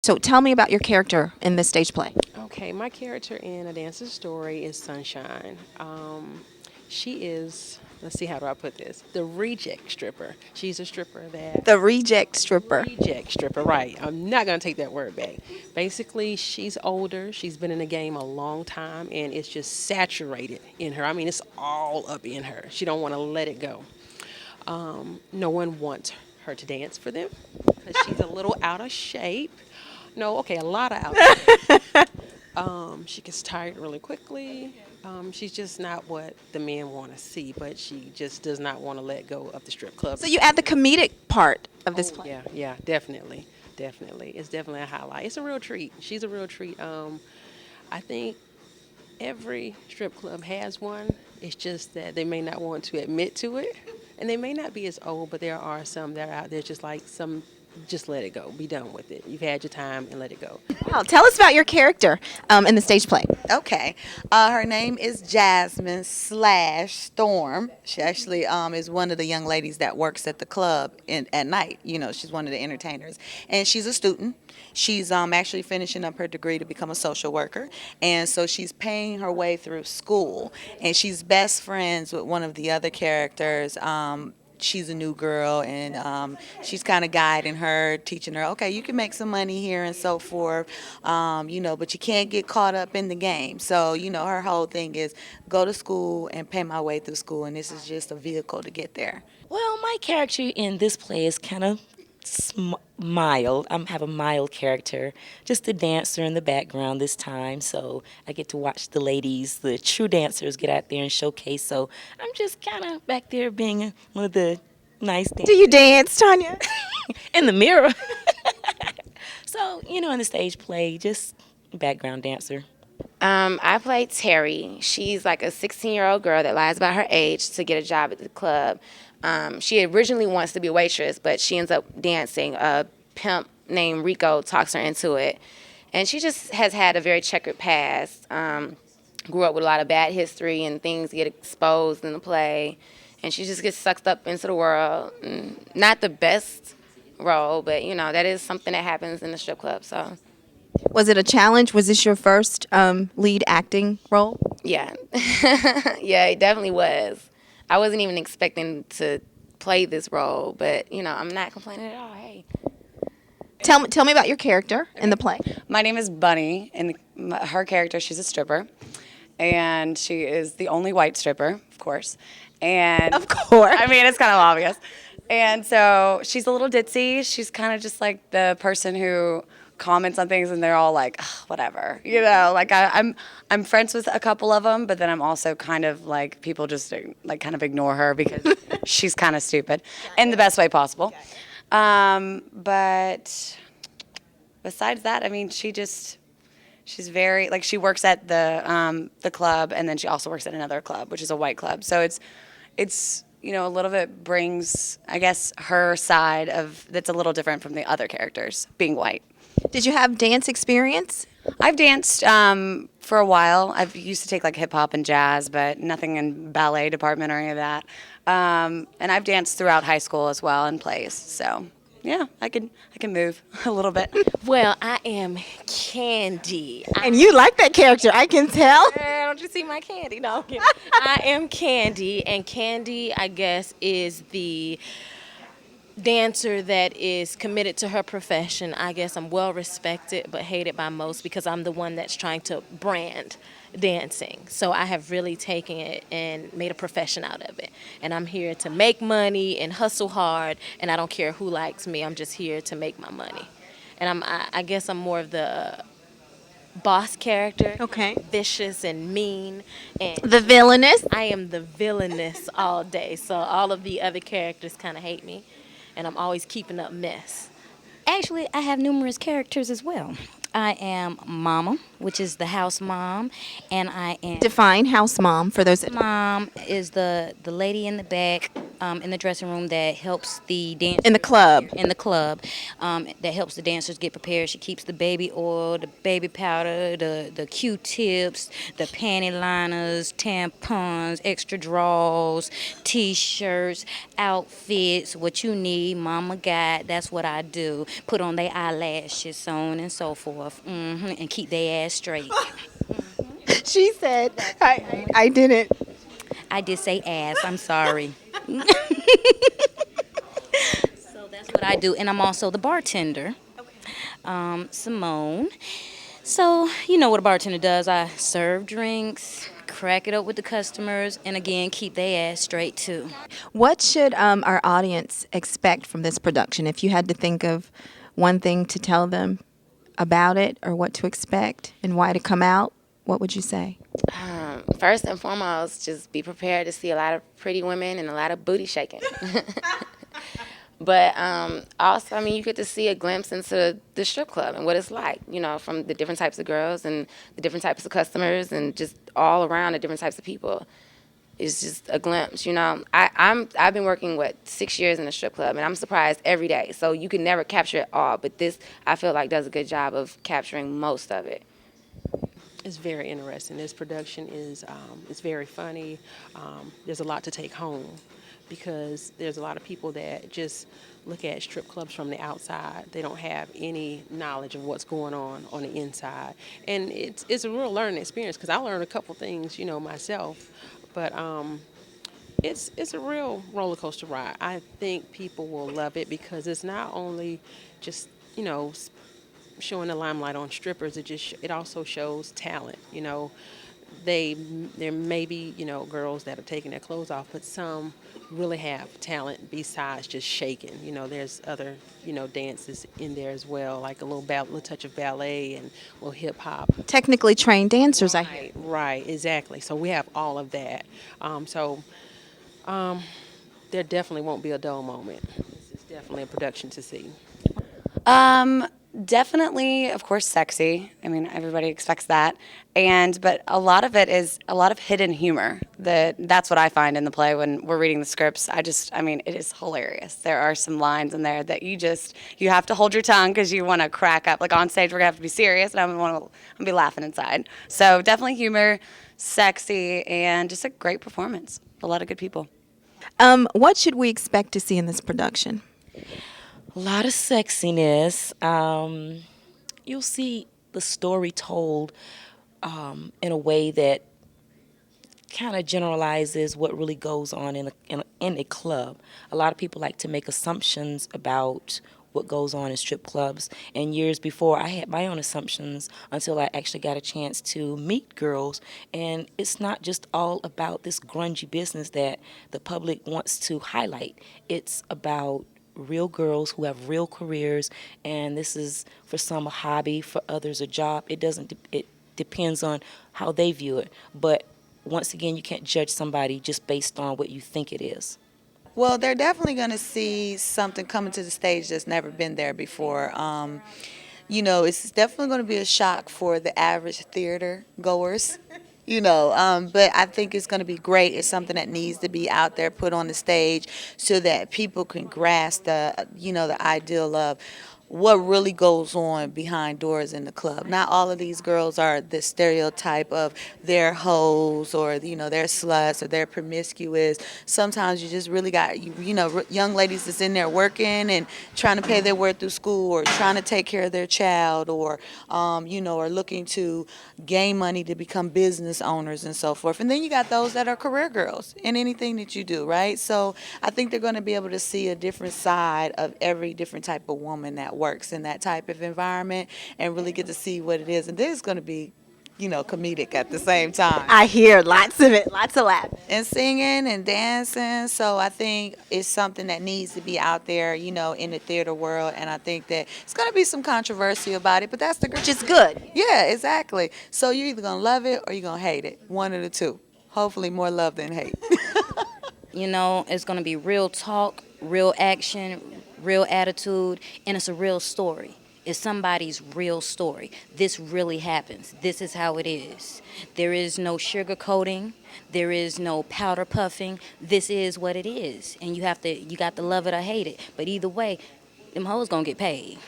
So tell me about your character in this stage play. Okay, my character in A Dancer's Story is Sunshine. She is, let's see, how do I put this? The reject stripper. She's a stripper that The reject stripper. reject stripper, right? I'm not gonna take that word back. Basically, she's older. She's been in the game a long time, and it's just saturated in her. I mean, it's all up in her. She don't want to let it go. No one wants her to dance for them because she's a little out of shape. No, okay, a lot of out of shape. She gets tired really quickly. She's just not what the men want to see, but she just does not want to let go of the strip club. So you add the comedic part of this Oh play. yeah, yeah, definitely, definitely. It's definitely a highlight. It's a real treat. She's a real treat. I think every strip club has one. It's just that they may not want to admit to it, and they may not be as old, but there are some that are out there just like some. Just let it go. Be done with it. You've had your time and let it go. Wow, tell us about your character in the stage play. Okay. Her name is Jasmine slash Storm. She actually is one of the young ladies that works at the club at night. You know, she's one of the entertainers. And she's a student. She's actually finishing up her degree to become a social worker. And so she's paying her way through school. And she's best friends with one of the other characters. She's a new girl, and she's kind of guiding her, teaching her, okay, you can make some money here and so forth, but you can't get caught up in the game. So, her whole thing is go to school and pay my way through school, and this is just a vehicle to get there. Well, my character in this play is kind of mild. I have a mild character, just a dancer in the background this time. So I get to watch the ladies, the true dancers, get out there and showcase. So I'm just kind of back there being one of the nice Do dancers you dance, Tanya? in the mirror. So, in the stage play, just background dancer. I play Terry. She's like a 16-year-old girl that lies about her age to get a job at the club. She originally wants to be a waitress, but she ends up dancing. A pimp named Rico talks her into it. And she just has had a very checkered past. Grew up with a lot of bad history and things get exposed in the play. And she just gets sucked up into the world. Not the best role, but, that is something that happens in the strip club, so... Was it a challenge? Was this your first lead acting role? Yeah. Yeah, it definitely was. I wasn't even expecting to play this role, but, I'm not complaining at all. Hey. Tell me about your character in the play. My name is Bunny, and her character, she's a stripper, and she is the only white stripper, of course. And Of course. I mean, it's kind of obvious. And so she's a little ditzy. She's kind of just like the person who comments on things and they're all like, "Ugh, whatever, like I'm friends with a couple of them, but then I'm also kind of like people just like kind of ignore her because she's kind of stupid in the best way possible. But besides that, I mean, she's very like she works at the club, and then she also works at another club, which is a white club. So it's a little bit brings, I guess, her side of that's a little different from the other characters being white. Did you have dance experience? I've danced for a while. I've used to take like hip hop and jazz, but nothing in ballet department or any of that. And I've danced throughout high school as well in plays. So yeah, I can move a little bit. Well, I am Candy. And you like that character, I can tell. Don't you see my Candy? No, I'm kidding. I am Candy, and Candy, I guess, is the dancer that is committed to her profession. I guess I'm well respected but hated by most because I'm the one that's trying to brand dancing. So I have really taken it and made a profession out of it. And I'm here to make money and hustle hard, and I don't care who likes me. I'm just here to make my money. And I guess I'm more of the boss character. Okay. Vicious and mean. And The villainous. I am the villainous all day. So all of the other characters kind of hate me. And I'm always keeping up mess. Actually, I have numerous characters as well. I am Mama, which is the house mom, and I am Define house mom for those that mom is the lady in the back in the dressing room that helps the dancers. In the club. In the club, that helps the dancers get prepared. She keeps the baby oil, the baby powder, the Q-tips, the panty liners, tampons, extra draws, T-shirts, outfits, what you need, mama got. That's what I do. Put on their eyelashes, so on and so forth, and keep their ass straight. She said, I didn't. I did say ass. I'm sorry. So that's what I do, and I'm also the bartender, Simone. So you know what a bartender does. I serve drinks, crack it up with the customers, and again keep their ass straight too. What should our audience expect from this production? If you had to think of one thing to tell them about it or what to expect and why to come out, what would you say? First and foremost, just be prepared to see a lot of pretty women and a lot of booty shaking. But also, I mean, you get to see a glimpse into the strip club and what it's like, you know, from the different types of girls and the different types of customers and just all around the different types of people. It's just a glimpse, you know. I've been working 6 years in a strip club, and I'm surprised every day. So you can never capture it all, but this I feel like does a good job of capturing most of it. It's very interesting. This production is it's very funny. There's a lot to take home because there's a lot of people that just look at strip clubs from the outside. They don't have any knowledge of what's going on the inside, and it's a real learning experience because I learned a couple things, you know, myself. But it's a real roller coaster ride. I think people will love it because it's not only just, you know, showing the limelight on strippers. It also shows talent. You know, there may be, you know, girls that are taking their clothes off, but some really have talent besides just shaking. You know, there's other, you know, dances in there as well, like a little touch of ballet and a little hip hop. Technically trained dancers, I hear. Right, exactly. So we have all of that. There definitely won't be a dull moment. It's definitely a production to see. Definitely, of course, sexy. I mean, everybody expects that. But a lot of it is a lot of hidden humor. That's what I find in the play when we're reading the scripts. I mean, it is hilarious. There are some lines in there that you have to hold your tongue because you want to crack up. Like on stage, we're gonna have to be serious, and I'm gonna be laughing inside. So definitely humor, sexy, and just a great performance. A lot of good people. What should we expect to see in this production? A lot of sexiness. You'll see the story told in a way that kind of generalizes what really goes on in a club. A lot of people like to make assumptions about what goes on in strip clubs. And years before, I had my own assumptions until I actually got a chance to meet girls. And it's not just all about this grungy business that the public wants to highlight. It's about real girls who have real careers, and this is for some a hobby, for others a job. It depends on how they view it. But once again, you can't judge somebody just based on what you think it is. Well, they're definitely going to see something coming to the stage that's never been there before. You know, it's definitely going to be a shock for the average theater goers. You know, but I think it's going to be great. It's something that needs to be out there, put on the stage, so that people can grasp the ideal of what really goes on behind doors in the club. Not all of these girls are the stereotype of they're hoes or, you know, they're sluts or they're promiscuous. Sometimes you just really got, young ladies that's in there working and trying to pay their way through school or trying to take care of their child or, are looking to gain money to become business owners and so forth. And then you got those that are career girls in anything that you do, right? So I think they're going to be able to see a different side of every different type of woman that works in that type of environment and really get to see what it is. And then it's going to be, comedic at the same time. I hear lots of it, lots of laughing. And singing and dancing. So I think it's something that needs to be out there, in the theater world. And I think that it's going to be some controversy about it, but that's the Which is good. Yeah, exactly. So you're either going to love it or you're going to hate it. One of the two. Hopefully more love than hate. It's going to be real talk, real action, real attitude, and it's a real story. It's somebody's real story. This really happens. This is how it is. There is no sugarcoating. There is no powder puffing. This is what it is. And you got to love it or hate it. But either way, them hoes gonna get paid.